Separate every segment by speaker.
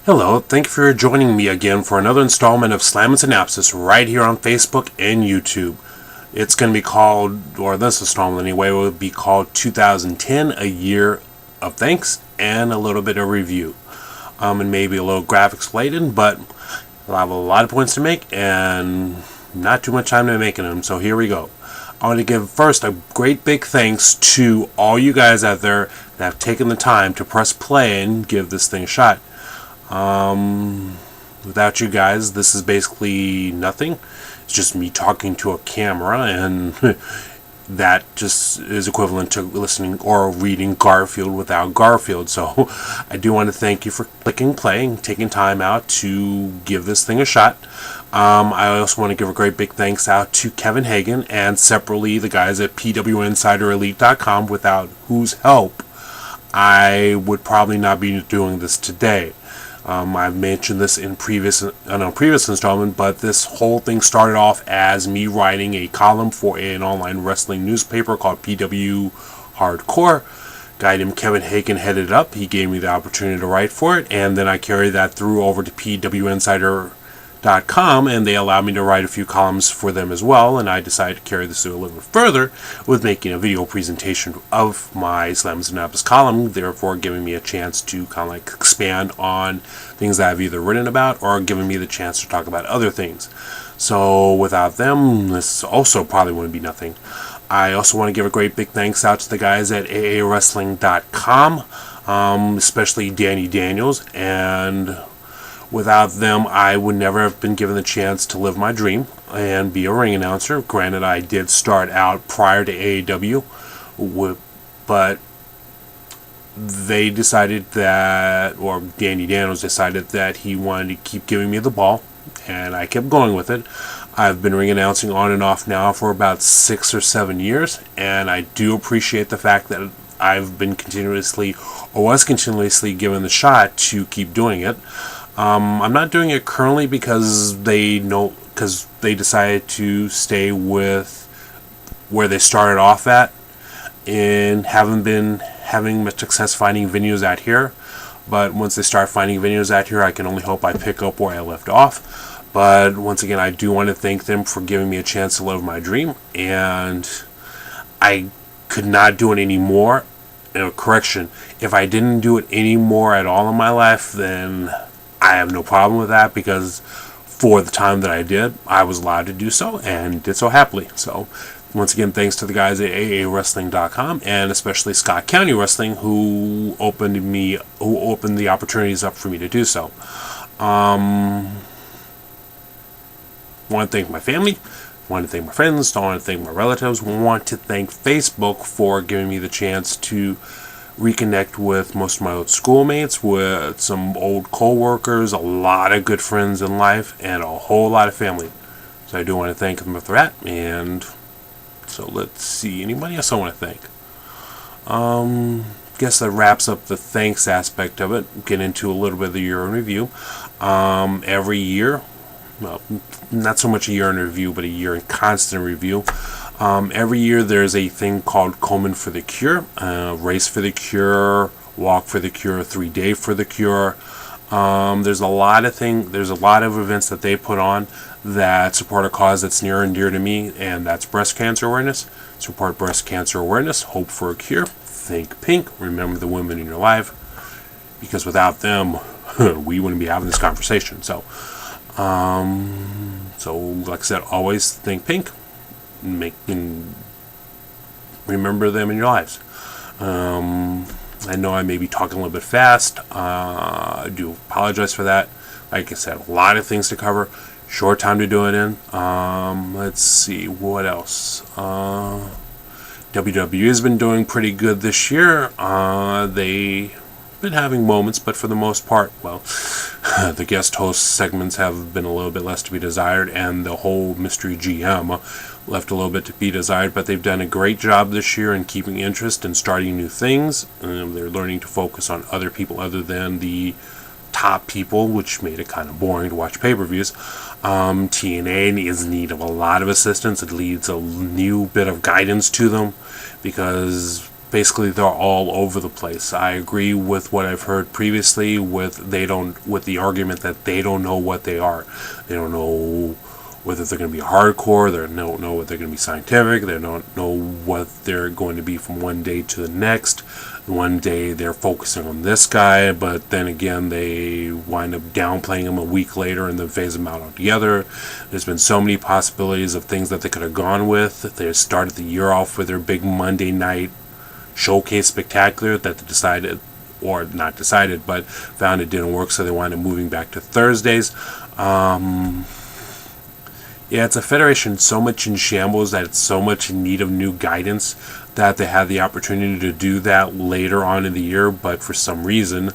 Speaker 1: Hello, thank you for joining me again for another installment of Slammin Synapses right here on Facebook and YouTube. It's going to be called, or this installment anyway, will be called 2010, A Year of Thanks, and a little bit of review. And maybe a little graphics laden, but I'll have a lot of points to make and not too much time to making them, so here we go. I want to give first a great big thanks to all you guys out there that have taken the time to press play and give this thing a shot. Without you guys, this is basically nothing. It's just me talking to a camera, and that just is equivalent to listening or reading Garfield without Garfield. So I do want to thank you for clicking play and taking time out to give this thing a shot. I also want to give a great big thanks out to Kevin Hagan and separately the guys at PWInsiderElite.com, without whose help I would probably not be doing this today. I've mentioned this in a previous installment, but this whole thing started off as me writing a column for an online wrestling newspaper called PW Hardcore. Guy named Kevin Hagan headed it up. He gave me the opportunity to write for it, and then I carried that through over to PWInsider.com, and they allowed me to write a few columns for them as well, and I decided to carry this a little bit further with making a video presentation of my Slammin Synapses column, therefore giving me a chance to kind of like expand on things that I've either written about or giving me the chance to talk about other things. So without them, this also probably wouldn't be nothing. I also want to give a great big thanks out to the guys at AAWrestling.com, especially Danny Daniels, and without them, I would never have been given the chance to live my dream and be a ring announcer. Granted, I did start out prior to AAW, but they decided that, or Danny Daniels decided that he wanted to keep giving me the ball, and I kept going with it. I've been ring announcing on and off now for about 6 or 7 years, and I do appreciate the fact that I've been was continuously given the shot to keep doing it. I'm not doing it currently because they decided to stay with where they started off at, and haven't been having much success finding venues out here. But once they start finding venues out here, I can only hope I pick up where I left off. But once again, I do want to thank them for giving me a chance to live my dream, and I could not do it anymore. Correction, if I didn't do it anymore at all in my life, then I have no problem with that, because for the time that I did, I was allowed to do so and did so happily. So once again, thanks to the guys at AAWrestling.com, and especially Scott County Wrestling, who opened the opportunities up for me to do so. Want to thank my family, want to thank my friends, want to thank my relatives, want to thank Facebook for giving me the chance to reconnect with most of my old schoolmates, with some old co-workers, a lot of good friends in life, and a whole lot of family. So I do want to thank them for that. And so let's see, anybody else I want to thank? Guess that wraps up the thanks aspect of it. Get into a little bit of the year in review. Every year, well, not so much a year in review, but a year in constant review. Every year there's a thing called Komen for the Cure, Race for the Cure, Walk for the Cure, 3-Day for the Cure. There's a lot of events that they put on that support a cause that's near and dear to me, and that's breast cancer awareness. Support breast cancer awareness, hope for a cure, think pink, remember the women in your life, because without them, we wouldn't be having this conversation. So like I said, always think pink. Remember them in your lives. I know I may be talking a little bit fast. I do apologize for that. Like I said, a lot of things to cover. Short time to do it in. Let's see, what else? WWE has been doing pretty good this year. They've been having moments, but for the most part, well, the guest host segments have been a little bit less to be desired, and the whole mystery GM left a little bit to be desired, but they've done a great job this year in keeping interest and starting new things. They're learning to focus on other people other than the top people, which made it kind of boring to watch pay-per-views. TNA is in need of a lot of assistance. It needs a new bit of guidance to them, because basically they're all over the place. I agree with what I've heard previously with the argument that they don't know what they are. They don't know whether they're going to be hardcore, they don't know whether they're going to be scientific, they don't know what they're going to be from one day to the next. One day they're focusing on this guy, but then again they wind up downplaying him a week later and then phase him out altogether. There's been so many possibilities of things that they could have gone with. They started the year off with their big Monday night showcase spectacular that they decided, or not decided, but found it didn't work, so they wound up moving back to Thursdays. Yeah, it's a federation so much in shambles that it's so much in need of new guidance that they had the opportunity to do that later on in the year, but for some reason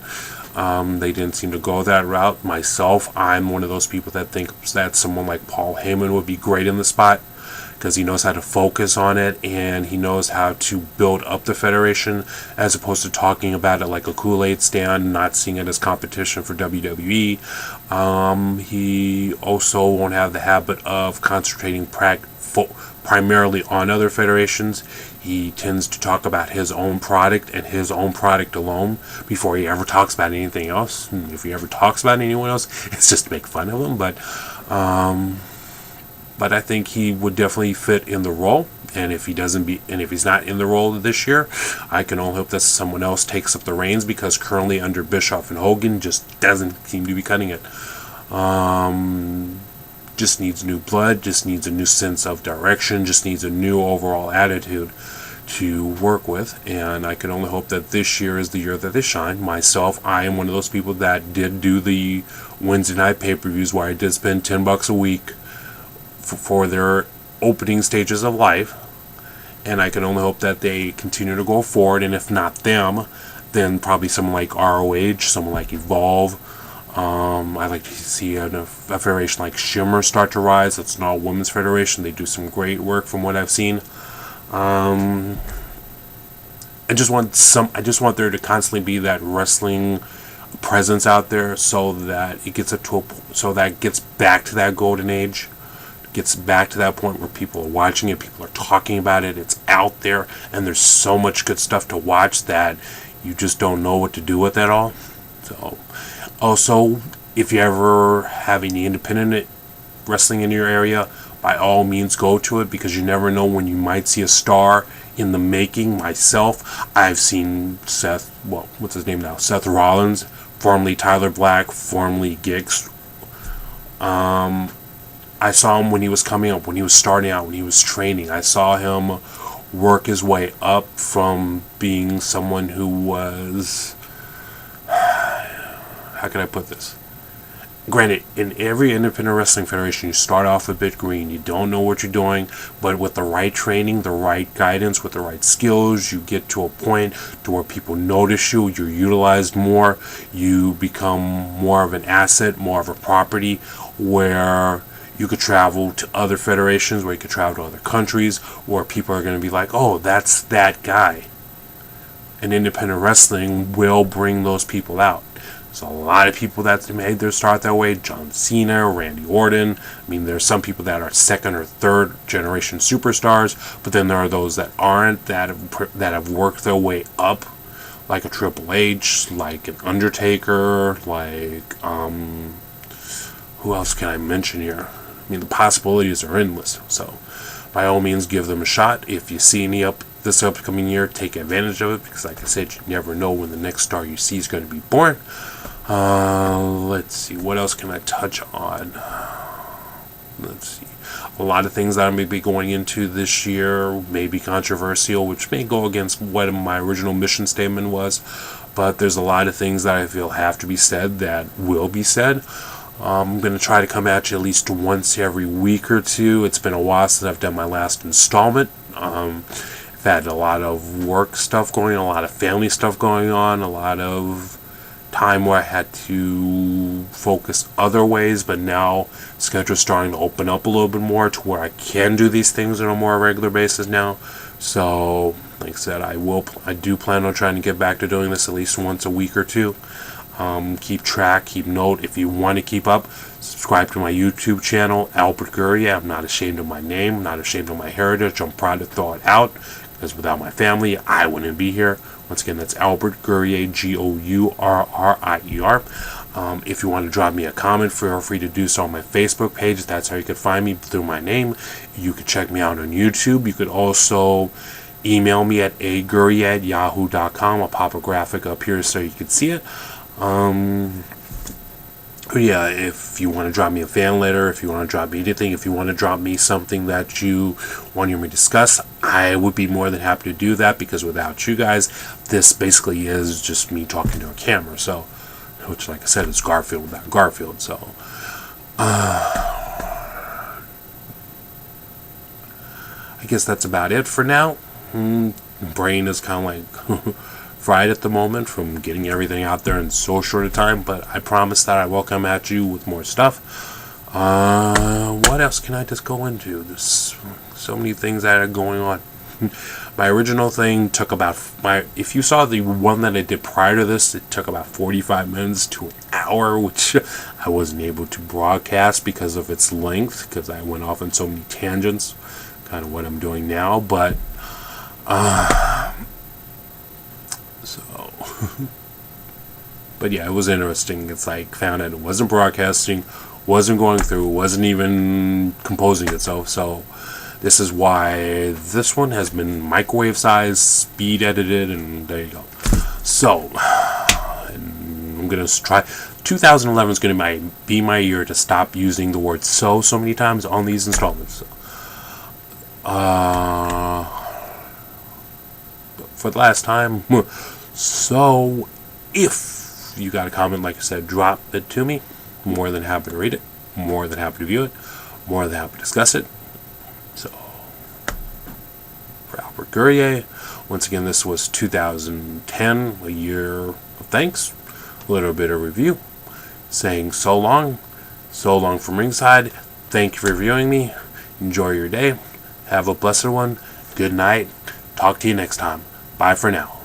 Speaker 1: they didn't seem to go that route. Myself, I'm one of those people that thinks that someone like Paul Heyman would be great in the spot, because he knows how to focus on it and he knows how to build up the federation as opposed to talking about it like a Kool-Aid stand, not seeing it as competition for WWE. He also won't have the habit of concentrating primarily on other federations. He tends to talk about his own product and his own product alone before he ever talks about anything else. And if he ever talks about anyone else, it's just to make fun of him. But I think he would definitely fit in the role. And if he's not in the role this year, I can only hope that someone else takes up the reins, because currently under Bischoff and Hogan just doesn't seem to be cutting it. Just needs new blood, just needs a new sense of direction, just needs a new overall attitude to work with. And I can only hope that this year is the year that they shine. Myself, I am one of those people that did do the Wednesday night pay-per-views where I did spend $10 a week for their opening stages of life, and I can only hope that they continue to go forward. And if not them, then probably someone like ROH, someone like Evolve. I'd like to see a federation like Shimmer start to rise. It's an all-women's federation. They do some great work from what I've seen. I just want there to constantly be that wrestling presence out there, so that it gets so that it gets back to that golden age. Gets back to that point where people are watching it, people are talking about it, it's out there, and there's so much good stuff to watch that you just don't know what to do with it all. So, also, if you ever have any independent wrestling in your area, by all means go to it, because you never know when you might see a star in the making. Myself, I've seen Seth Rollins, formerly Tyler Black, formerly Giggs. I saw him when he was coming up, when he was starting out, when he was training. I saw him work his way up from being someone who was... How can I put this? Granted, in every independent wrestling federation, you start off a bit green. You don't know what you're doing, but with the right training, the right guidance, with the right skills, you get to a point to where people notice you, you're utilized more, you become more of an asset, more of a property, where you could travel to other federations, where you could travel to other countries, where people are going to be like, oh, that's that guy. And independent wrestling will bring those people out. So a lot of people that made their start that way, John Cena, Randy Orton. I mean, there's some people that are second or third generation superstars, but then there are those that aren't, that have worked their way up, like a Triple H, like an Undertaker, like, who else can I mention here? I mean, the possibilities are endless. So, by all means, give them a shot. If you see any this upcoming year, take advantage of it, because, like I said, you never know when the next star you see is going to be born. Let's see, what else can I touch on? Let's see. A lot of things that I may be going into this year may be controversial, which may go against what my original mission statement was, but there's a lot of things that I feel have to be said that will be said. I'm going to try to come at you at least once every week or two. It's been a while since I've done my last installment. I've had a lot of work stuff going on, a lot of family stuff going on, a lot of time where I had to focus other ways, but now schedule's starting to open up a little bit more to where I can do these things on a more regular basis now. So, like I said, I do plan on trying to get back to doing this at least once a week or two. Keep track, keep note. If you want to keep up, subscribe to my YouTube channel, Albert Gourrier. I'm not ashamed of my name, I'm not ashamed of my heritage. I'm proud to throw it out. because without my family, I wouldn't be here. Once again, that's Albert Gourrier, Gourrier. If you want to drop me a comment, feel free to do so on my Facebook page. That's how you can find me, through my name. You can check me out on YouTube. You could also email me at agourrier@yahoo.com. I'll pop a graphic up here so you can see it. Yeah, if you want to drop me a fan letter, if you want to drop me anything, if you want to drop me something that you want me to discuss, I would be more than happy to do that, because without you guys, this basically is just me talking to a camera. So, which, like I said, is Garfield without Garfield. So, I guess that's about it for now. Brain is kind of like fried at the moment from getting everything out there in so short a time, but I promise that I will come at you with more stuff. What else can I just go into? There's so many things that are going on. My original thing took about if you saw the one that I did prior to this, it took about 45 minutes to an hour, which I wasn't able to broadcast because of its length, because I went off on so many tangents, kind of what I'm doing now. But but yeah, it was interesting. It's like, found out it wasn't broadcasting, wasn't going through, wasn't even composing itself. So this is why this one has been microwave size, speed edited, and there you go. So, and I'm gonna try. 2011 is gonna be my year to stop using the word so many times on these installments. For the last time. So, if you got a comment, like I said, drop it to me. More than happy to read it. More than happy to view it. More than happy to discuss it. So, for Albert Gourrier, once again, this was 2010, a year of thanks. A little bit of review. Saying so long from ringside. Thank you for viewing me. Enjoy your day. Have a blessed one. Good night. Talk to you next time. Bye for now.